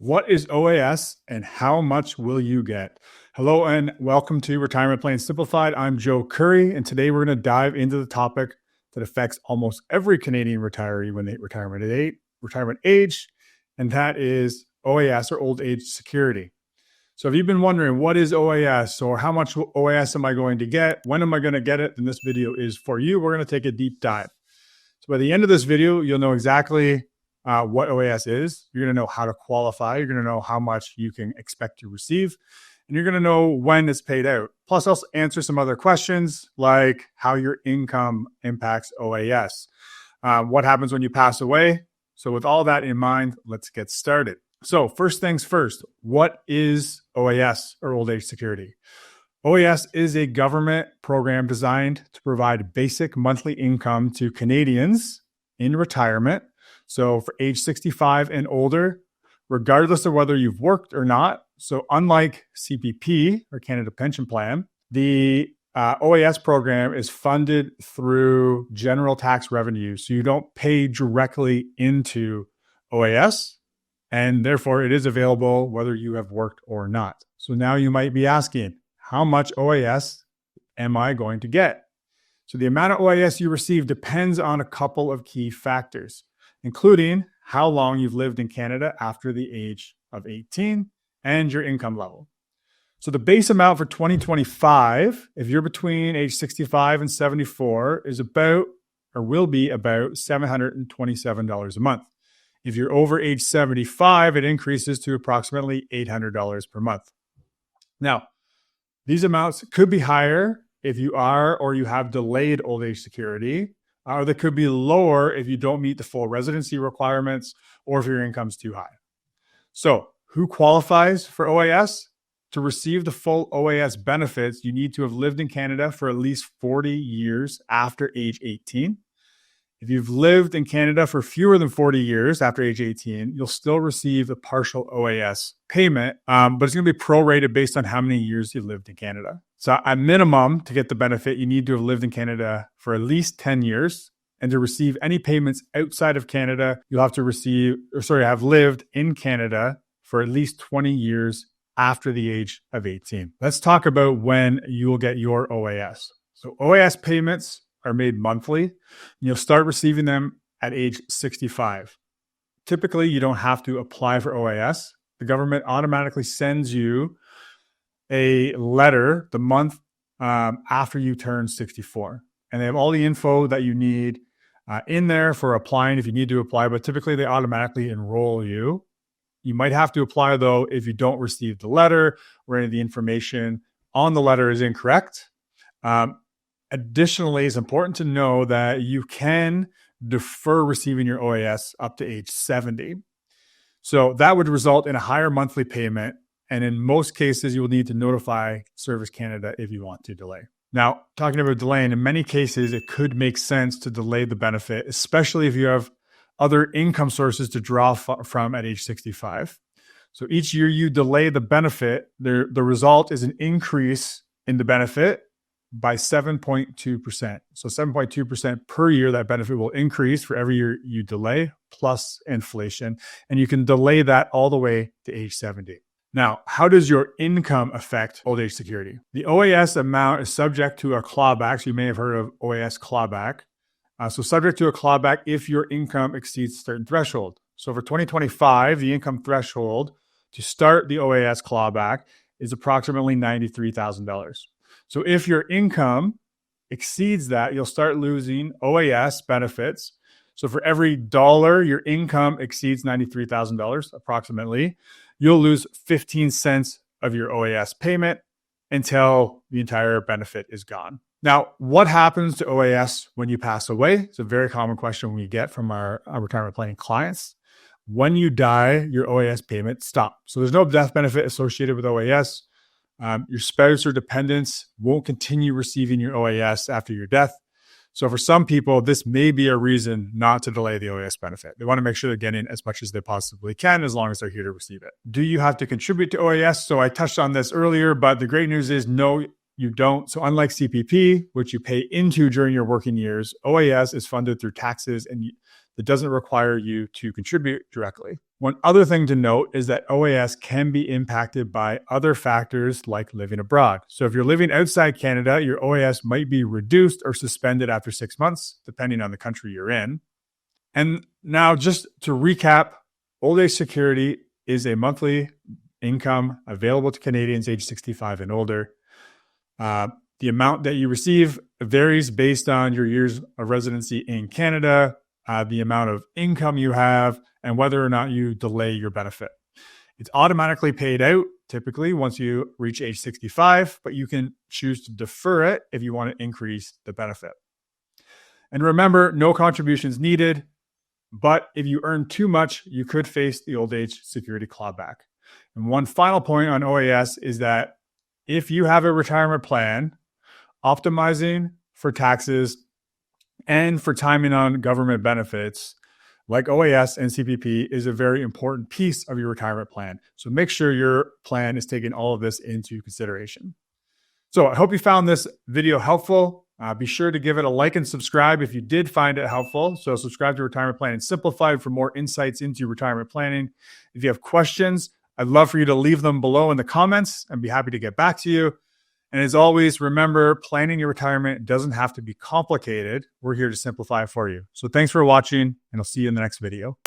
What is OAS and how much will you get? Hello and welcome to Retirement Planning Simplified. I'm Joe Curry, and today we're going to dive into the topic that affects almost every Canadian retiree when they hit retirement age, and that is OAS, or old age security. So if you've been wondering what is OAS or how much OAS am I going to get, when am I going to get it, then this video is for you. We're going to take a deep dive. So by the end of this video, you'll know exactly what OAS is. You're going to know how to qualify. You're going to know how much you can expect to receive. And you're going to know when it's paid out. Plus, I'll answer some other questions like how your income impacts OAS. What happens when you pass away? So with all that in mind, let's get started. So first things first, what is OAS, or old age security? OAS is a government program designed to provide basic monthly income to Canadians in retirement. So for age 65 and older, regardless of whether you've worked or not. So unlike CPP, or Canada Pension Plan, the OAS program is funded through general tax revenue. So you don't pay directly into OAS, and therefore it is available whether you have worked or not. So now you might be asking, how much OAS am I going to get? So the amount of OAS you receive depends on a couple of key factors, including how long you've lived in Canada after the age of 18 and your income level. So the base amount for 2025, if you're between age 65 and 74, is about, or will be about, $727 a month. If you're over age 75, it increases to approximately $800 per month. Now, these amounts could be higher if you are or you have delayed old age security, or they could be lower if you don't meet the full residency requirements or if your income's too high. So who qualifies for OAS? To receive the full OAS benefits, you need to have lived in Canada for at least 40 years after age 18. If you've lived in Canada for fewer than 40 years after age 18, you'll still receive a partial OAS payment, but it's going to be prorated based on how many years you lived in Canada. So at minimum, to get the benefit, you need to have lived in Canada for at least 10 years. And to receive any payments outside of Canada, you'll have to have lived in Canada for at least 20 years after the age of 18. Let's talk about when you will get your OAS. So OAS payments are made monthly. You'll start receiving them at age 65. Typically, you don't have to apply for OAS. The government automatically sends you a letter the month after you turn 64. And they have all the info that you need in there for applying if you need to apply, but typically they automatically enroll you. You might have to apply, though, if you don't receive the letter or any of the information on the letter is incorrect. Additionally, it's important to know that you can defer receiving your OAS up to age 70. So that would result in a higher monthly payment. And in most cases, you will need to notify Service Canada if you want to delay. Now, talking about delaying, in many cases, it could make sense to delay the benefit, especially if you have other income sources to draw from at age 65. So each year you delay the benefit, the result is an increase in the benefit by 7.2%. So 7.2% per year, that benefit will increase for every year you delay, plus inflation. And you can delay that all the way to age 70. Now, how does your income affect old age security? The OAS amount is subject to a clawback. So you may have heard of OAS clawback. So subject to a clawback if your income exceeds a certain threshold. So for 2025, the income threshold to start the OAS clawback is approximately $93,000. So if your income exceeds that, you'll start losing OAS benefits. So for every dollar your income exceeds $93,000 approximately, you'll lose 15 cents of your OAS payment until the entire benefit is gone. Now, what happens to OAS when you pass away? It's a very common question we get from our retirement planning clients. When you die, your OAS payment stops. So there's no death benefit associated with OAS. Your spouse or dependents won't continue receiving your OAS after your death. So for some people, this may be a reason not to delay the OAS benefit. They want to make sure they're getting as much as they possibly can as long as they're here to receive it. Do you have to contribute to OAS? So I touched on this earlier, but the great news is no, you don't. So unlike CPP, which you pay into during your working years, OAS is funded through taxes and that doesn't require you to contribute directly. One other thing to note is that OAS can be impacted by other factors like living abroad. So if you're living outside Canada, your OAS might be reduced or suspended after 6 months, depending on the country you're in. And now, just to recap, old age security is a monthly income available to Canadians age 65 and older. The amount that you receive varies based on your years of residency in Canada, the amount of income you have, and whether or not you delay your benefit. It's automatically paid out typically once you reach age 65, but you can choose to defer it if you want to increase the benefit. And remember, no contributions needed, but if you earn too much, you could face the old age security clawback. And one final point on OAS is that if you have a retirement plan, optimizing for taxes and for timing on government benefits like OAS and CPP is a very important piece of your retirement plan. So make sure your plan is taking all of this into consideration. So I hope you found this video helpful. Be sure to give it a like and subscribe if you did find it helpful. So subscribe to Retirement Planning Simplified for more insights into retirement planning. If you have questions, I'd love for you to leave them below in the comments and be happy to get back to you. And as always, remember, planning your retirement doesn't have to be complicated. We're here to simplify it for you. So thanks for watching, and I'll see you in the next video.